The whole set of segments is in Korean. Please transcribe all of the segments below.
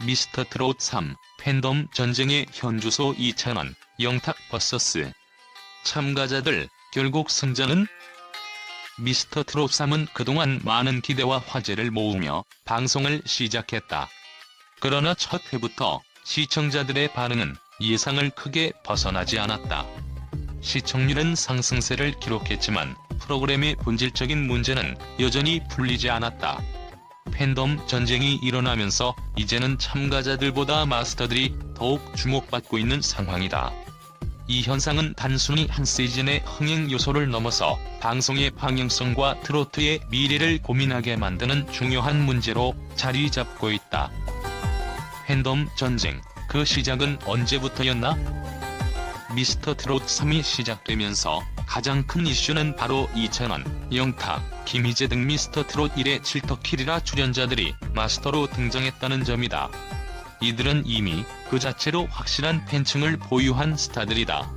미스터트롯 3 팬덤 전쟁의 현주소 2,000원 영탁 vs. 참가자들 결국 승자는? 미스터트롯 3은 그동안 많은 기대와 화제를 모으며 방송을 시작했다. 그러나 첫 회부터 시청자들의 반응은 예상을 크게 벗어나지 않았다. 시청률은 상승세를 기록했지만 프로그램의 본질적인 문제는 여전히 풀리지 않았다. 팬덤 전쟁이 일어나면서 이제는 참가자들보다 마스터들이 더욱 주목받고 있는 상황이다. 이 현상은 단순히 한 시즌의 흥행 요소를 넘어서 방송의 방향성과 트로트의 미래를 고민하게 만드는 중요한 문제로 자리 잡고 있다. 팬덤 전쟁, 그 시작은 언제부터였나? 미스터트롯 3이 시작되면서 가장 큰 이슈는 바로 2,000원, 영탁, 김희재 등 미스터트롯 1의 칠터키리라 출연자들이 마스터로 등장했다는 점이다. 이들은 이미 그 자체로 확실한 팬층을 보유한 스타들이다.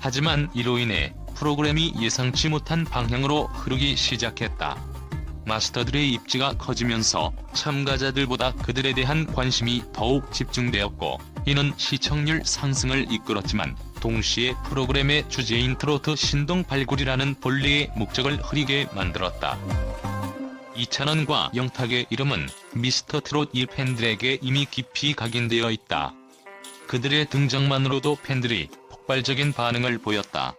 하지만 이로 인해 프로그램이 예상치 못한 방향으로 흐르기 시작했다. 마스터들의 입지가 커지면서 참가자들보다 그들에 대한 관심이 더욱 집중되었고, 이는 시청률 상승을 이끌었지만 동시에 프로그램의 주제인 트로트 신동 발굴이라는 본래의 목적을 흐리게 만들었다. 2,000원과 영탁의 이름은 미스터트롯 1 팬들에게 이미 깊이 각인되어 있다. 그들의 등장만으로도 팬들이 폭발적인 반응을 보였다.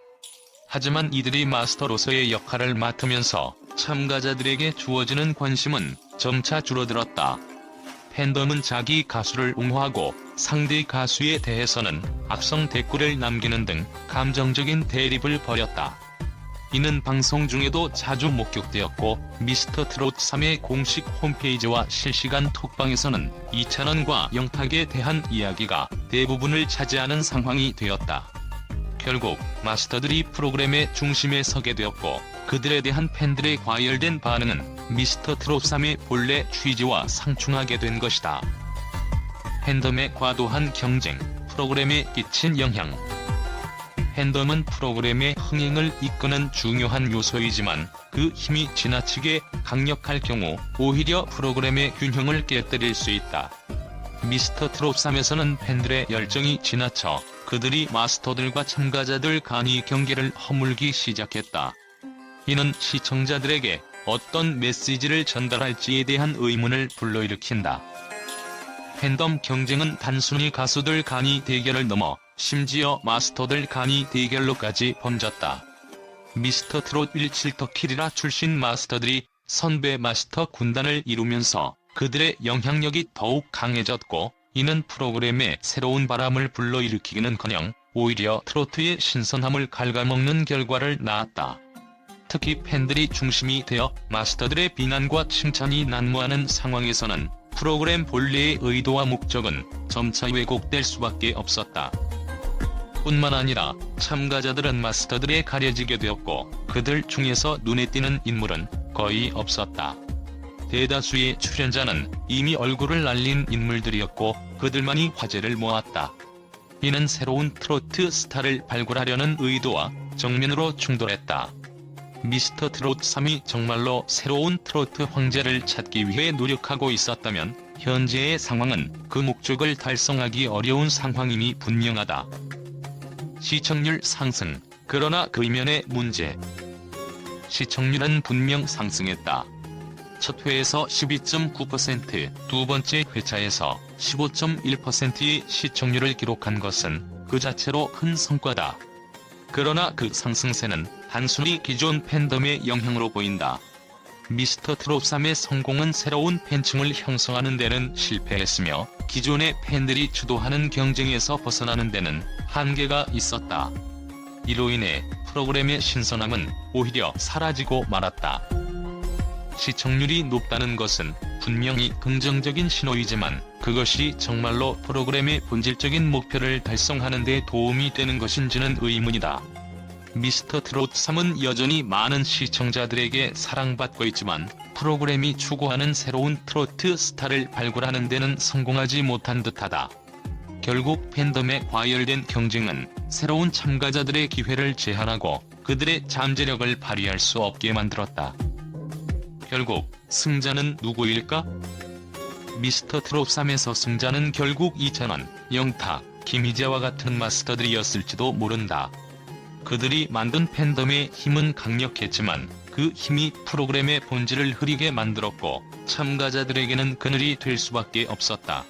하지만 이들이 마스터로서의 역할을 맡으면서 참가자들에게 주어지는 관심은 점차 줄어들었다. 팬덤은 자기 가수를 옹호하고 상대 가수에 대해서는 악성 댓글을 남기는 등 감정적인 대립을 벌였다. 이는 방송 중에도 자주 목격되었고, 미스터트롯 3의 공식 홈페이지와 실시간 톡방에서는 2,000원과 영탁에 대한 이야기가 대부분을 차지하는 상황이 되었다. 결국 마스터들이 프로그램의 중심에 서게 되었고, 그들에 대한 팬들의 과열된 반응은 미스터트롯 3의 본래 취지와 상충하게 된 것이다. 팬덤의 과도한 경쟁, 프로그램에 끼친 영향. 팬덤은 프로그램의 흥행을 이끄는 중요한 요소이지만 그 힘이 지나치게 강력할 경우 오히려 프로그램의 균형을 깨뜨릴 수 있다. 미스터트롯 3에서는 팬들의 열정이 지나쳐 그들이 마스터들과 참가자들 간의 경계를 허물기 시작했다. 이는 시청자들에게 어떤 메시지를 전달할지에 대한 의문을 불러일으킨다. 팬덤 경쟁은 단순히 가수들 간의 대결을 넘어 심지어 마스터들 간의 대결로까지 번졌다. 미스터트롯 1 칠터키리라 출신 마스터들이 선배 마스터 군단을 이루면서 그들의 영향력이 더욱 강해졌고, 이는 프로그램에 새로운 바람을 불러일으키기는커녕 오히려 트로트의 신선함을 갉아먹는 결과를 낳았다. 특히 팬들이 중심이 되어 마스터들의 비난과 칭찬이 난무하는 상황에서는 프로그램 본래의 의도와 목적은 점차 왜곡될 수밖에 없었다. 뿐만 아니라 참가자들은 마스터들에 가려지게 되었고, 그들 중에서 눈에 띄는 인물은 거의 없었다. 대다수의 출연자는 이미 얼굴을 날린 인물들이었고, 그들만이 화제를 모았다. 이는 새로운 트로트 스타를 발굴하려는 의도와 정면으로 충돌했다. 미스터트롯 3이 정말로 새로운 트로트 황제를 찾기 위해 노력하고 있었다면 현재의 상황은 그 목적을 달성하기 어려운 상황임이 분명하다. 시청률 상승, 그러나 그 이면의 문제. 시청률은 분명 상승했다. 첫 회에서 12.9%, 두 번째 회차에서 15.1%의 시청률을 기록한 것은 그 자체로 큰 성과다. 그러나 그 상승세는 단순히 기존 팬덤의 영향으로 보인다. 미스터트롯 3의 성공은 새로운 팬층을 형성하는 데는 실패했으며, 기존의 팬들이 주도하는 경쟁에서 벗어나는 데는 한계가 있었다. 이로 인해 프로그램의 신선함은 오히려 사라지고 말았다. 시청률이 높다는 것은 분명히 긍정적인 신호이지만, 그것이 정말로 프로그램의 본질적인 목표를 달성하는 데 도움이 되는 것인지는 의문이다. 미스터트롯 3은 여전히 많은 시청자들에게 사랑받고 있지만, 프로그램이 추구하는 새로운 트로트 스타를 발굴하는 데는 성공하지 못한 듯하다. 결국 팬덤의 과열된 경쟁은 새로운 참가자들의 기회를 제한하고 그들의 잠재력을 발휘할 수 없게 만들었다. 결국 승자는 누구일까? 미스터 트롯 3에서 승자는 결국 이찬원, 영탁, 김희재와 같은 마스터들이었을지도 모른다. 그들이 만든 팬덤의 힘은 강력했지만 그 힘이 프로그램의 본질을 흐리게 만들었고 참가자들에게는 그늘이 될 수밖에 없었다.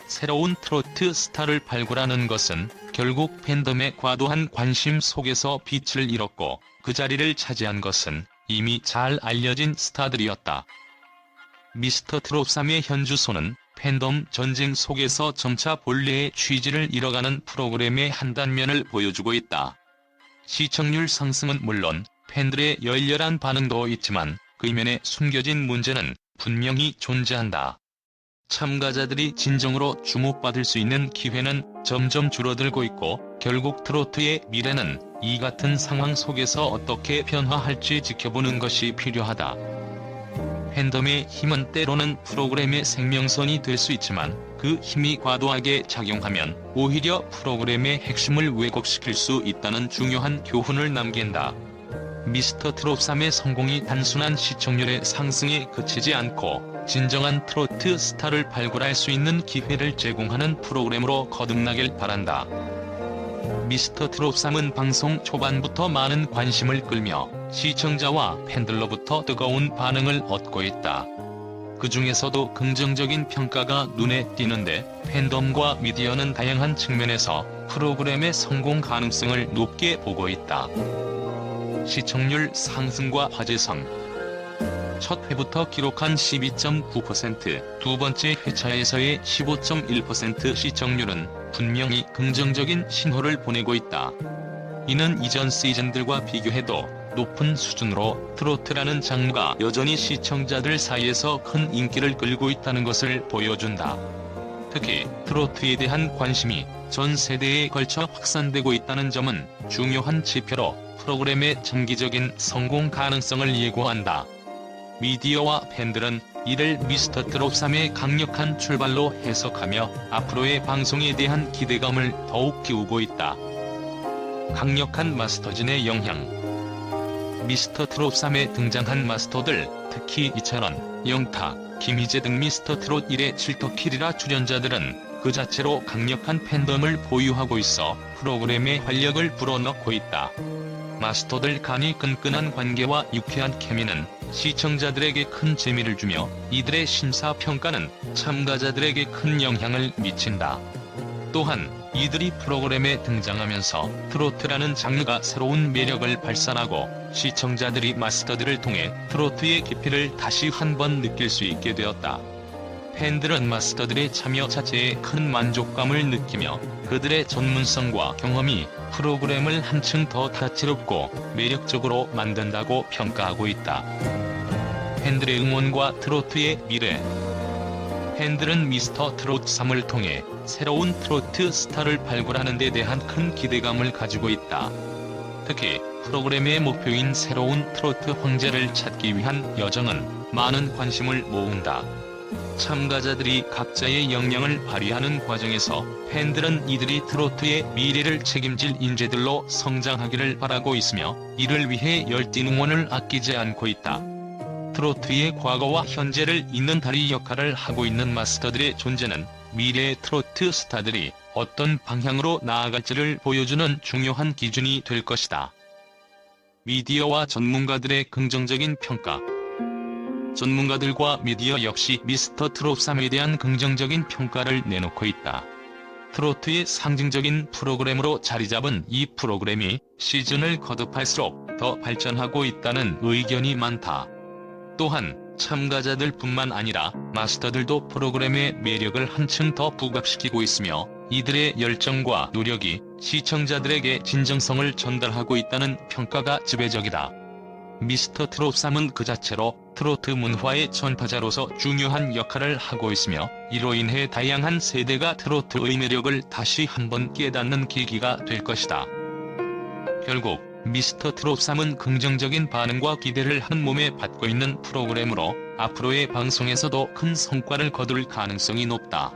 새로운 트로트 스타를 발굴하는 것은 결국 팬덤의 과도한 관심 속에서 빛을 잃었고 그 자리를 차지한 것은 이미 잘 알려진 스타들이었다. 미스터 트롯 3의 현주소는 팬덤 전쟁 속에서 점차 본래의 취지를 잃어가는 프로그램의 한 단면을 보여주고 있다. 시청률 상승은 물론 팬들의 열렬한 반응도 있지만 그 이면에 숨겨진 문제는 분명히 존재한다. 참가자들이 진정으로 주목받을 수 있는 기회는 점점 줄어들고 있고 결국 트로트의 미래는 이 같은 상황 속에서 어떻게 변화할지 지켜보는 것이 필요하다. 팬덤의 힘은 때로는 프로그램의 생명선이 될 수 있지만 그 힘이 과도하게 작용하면 오히려 프로그램의 핵심을 왜곡시킬 수 있다는 중요한 교훈을 남긴다. 미스터 트롯 3의 성공이 단순한 시청률의 상승에 그치지 않고 진정한 트로트 스타를 발굴할 수 있는 기회를 제공하는 프로그램으로 거듭나길 바란다. 미스터 트롯 3은 방송 초반부터 많은 관심을 끌며 시청자와 팬들로부터 뜨거운 반응을 얻고 있다. 그 중에서도 긍정적인 평가가 눈에 띄는데 팬덤과 미디어는 다양한 측면에서 프로그램의 성공 가능성을 높게 보고 있다. 시청률 상승과 화제성. 첫 회부터 기록한 12.9%, 두 번째 회차에서의 15.1% 시청률은 분명히 긍정적인 신호를 보내고 있다. 이는 이전 시즌들과 비교해도 높은 수준으로 트로트라는 장르가 여전히 시청자들 사이에서 큰 인기를 끌고 있다는 것을 보여준다. 특히 트로트에 대한 관심이 전 세대에 걸쳐 확산되고 있다는 점은 중요한 지표로 프로그램의 장기적인 성공 가능성을 예고한다. 미디어와 팬들은 이를 미스터 트롯 3의 강력한 출발로 해석하며 앞으로의 방송에 대한 기대감을 더욱 키우고 있다. 강력한 마스터진의 영향. 미스터 트롯 3에 등장한 마스터들, 특히 이찬원, 영탁, 김희재 등 미스터 트롯 1의 질터키리라 출연자들은 그 자체로 강력한 팬덤을 보유하고 있어 프로그램에 활력을 불어넣고 있다. 마스터들 간의 끈끈한 관계와 유쾌한 케미는 시청자들에게 큰 재미를 주며 이들의 심사평가는 참가자들에게 큰 영향을 미친다. 또한 이들이 프로그램에 등장하면서 트로트라는 장르가 새로운 매력을 발산하고 시청자들이 마스터들을 통해 트로트의 깊이를 다시 한번 느낄 수 있게 되었다. 팬들은 마스터들의 참여 자체에 큰 만족감을 느끼며 그들의 전문성과 경험이 프로그램을 한층 더 다채롭고 매력적으로 만든다고 평가하고 있다. 팬들의 응원과 트로트의 미래. 팬들은 미스터 트롯 3을 통해 새로운 트로트 스타를 발굴하는 데 대한 큰 기대감을 가지고 있다. 특히 프로그램의 목표인 새로운 트로트 황제를 찾기 위한 여정은 많은 관심을 모은다. 참가자들이 각자의 역량을 발휘하는 과정에서 팬들은 이들이 트로트의 미래를 책임질 인재들로 성장하기를 바라고 있으며 이를 위해 열띤 응원을 아끼지 않고 있다. 트로트의 과거와 현재를 잇는 다리 역할을 하고 있는 마스터들의 존재는 미래의 트로트 스타들이 어떤 방향으로 나아갈지를 보여주는 중요한 기준이 될 것이다. 미디어와 전문가들의 긍정적인 평가. 전문가들과 미디어 역시 미스터 트롯 3에 대한 긍정적인 평가를 내놓고 있다. 트로트의 상징적인 프로그램으로 자리잡은 이 프로그램이 시즌을 거듭할수록 더 발전하고 있다는 의견이 많다. 또한 참가자들뿐만 아니라 마스터들도 프로그램의 매력을 한층 더 부각시키고 있으며 이들의 열정과 노력이 시청자들에게 진정성을 전달하고 있다는 평가가 지배적이다. 미스터 트롯 3은 그 자체로 트로트 문화의 전파자로서 중요한 역할을 하고 있으며 이로 인해 다양한 세대가 트로트의 매력을 다시 한번 깨닫는 계기가 될 것이다. 결국 미스터 트롯 3은 긍정적인 반응과 기대를 한 몸에 받고 있는 프로그램으로 앞으로의 방송에서도 큰 성과를 거둘 가능성이 높다.